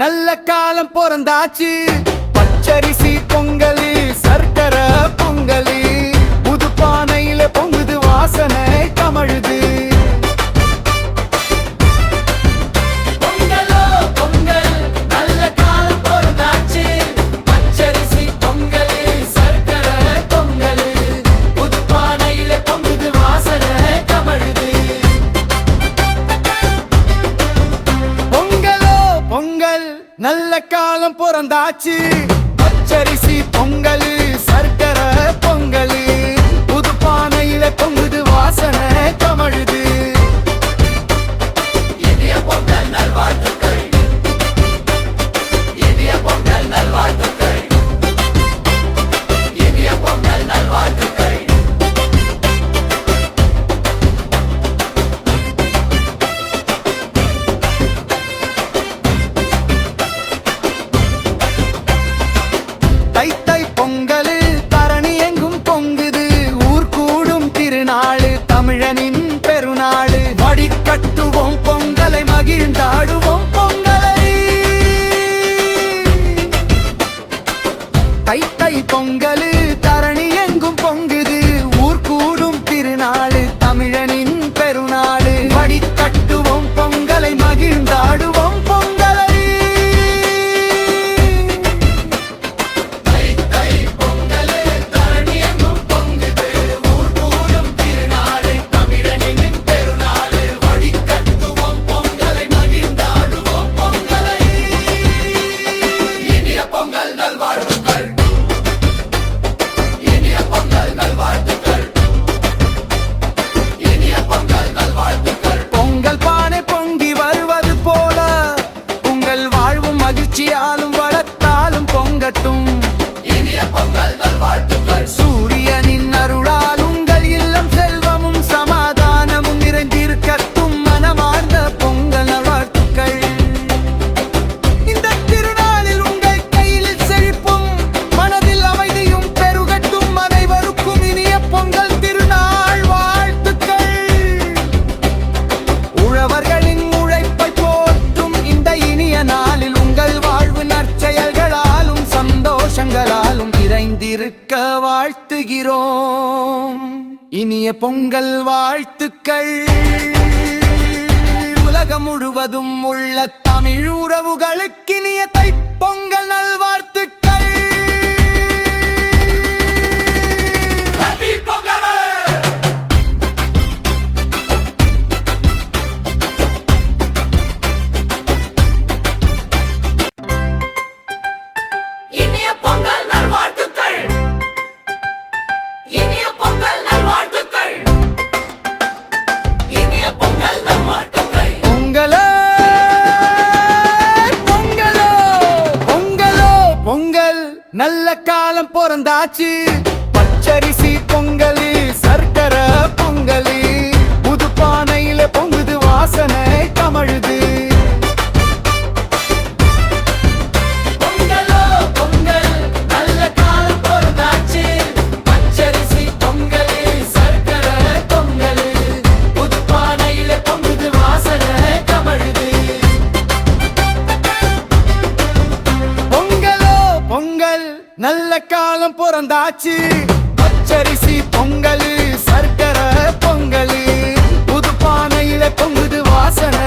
நல்ல காலம் பிறந்தாச்சு. பச்சரிசி பொங்கலு, சர்க்கரை பொங்கலு, புது பானையில பொங்குது வாசனை கமழுது. நல்ல காலம் பிறந்தாச்சு. பச்சரிசி பொங்கலு, சர்க்கரை பொங்கலு, புது பானையில பொங்குது வாசனை கமழுது. இனிய பொங்கல் நல்வாழ்த்துக்கள், இனிய பொங்கல் நல்வாழ்த்துக்கள், இனிய பொங்கல் நல்வாழ்த்துக்கள். தை தை பொங்கலு தரணி எங்கும் பொங்குது. ஊர் கூடும் திருநாளு, தமிழனின் பெருநாளு. வடிகட்டுவோம் பொங்கலை, மகிழ்ந்தாடுவோம் பொங்கலை. தை தை பொங்கலு தரணி எங்கும் பொங்குது. ஊர் கூடும் திருநாளு, தமிழனின் பெருநாளு. வடிகட்டுவோம் பொங்கலை, மகிழ்ந்தாடுவோம் பொங்கலை. மகிழ்ச்சியாலும் வளத்தாலும் பொங்கட்டும். இனிய பொங்கல் நல்வாழ்த்துக்கள். சூரியனின் அருளால் உங்கள் இல்லம் செல்வமும் சமாதானமும் நிறைந்திருக்கட்டும். மனமார்ந்த பொங்கல் நல்வாழ்த்துக்கள். இந்த திருநாளில் உங்கள் கையில் செழிப்பும் மனதில் அமைதியும் பெருகட்டும். அனைவருக்கும் இனிய பொங்கல் திருநாள் வாழ்த்துக்கள். உழவர்களின் உழைப்பை போற்றும் இந்த இனிய நாளில் உங்கள் வாழ்வு நற்செயல்களாலும் சந்தோஷங்களாலும் நிறைந்திருக்க வாழ்த்துகிறோம். இனிய பொங்கல் வாழ்த்துக்கள். உலகம் முழுவதும் உள்ள தமிழ் உறவுகளுக்கு இனிய தைப்பொங்கல் நல்வாழ்த்துக்கள். நல்ல காலம் பிறந்தாச்சு. பச்சரிசி பொங்கலு, சர்க்கரை பொங்கலு, புது பானையில பொங்குது வாசனை கமழுது. பொங்கலோ பொங்கல், நல்ல காலம் பிறந்தாச்சு. பச்சரிசி பொங்கலு, சர்க்கரை பொங்கலு, புது பானையில பொங்குது வாசனை கமழுது. பொங்கல் நல்ல காலம் பிறந்தாச்சு. பச்சரிசி பொங்கலு, சர்க்கரை பொங்கலு, புது பானையில பொங்குது வாசனை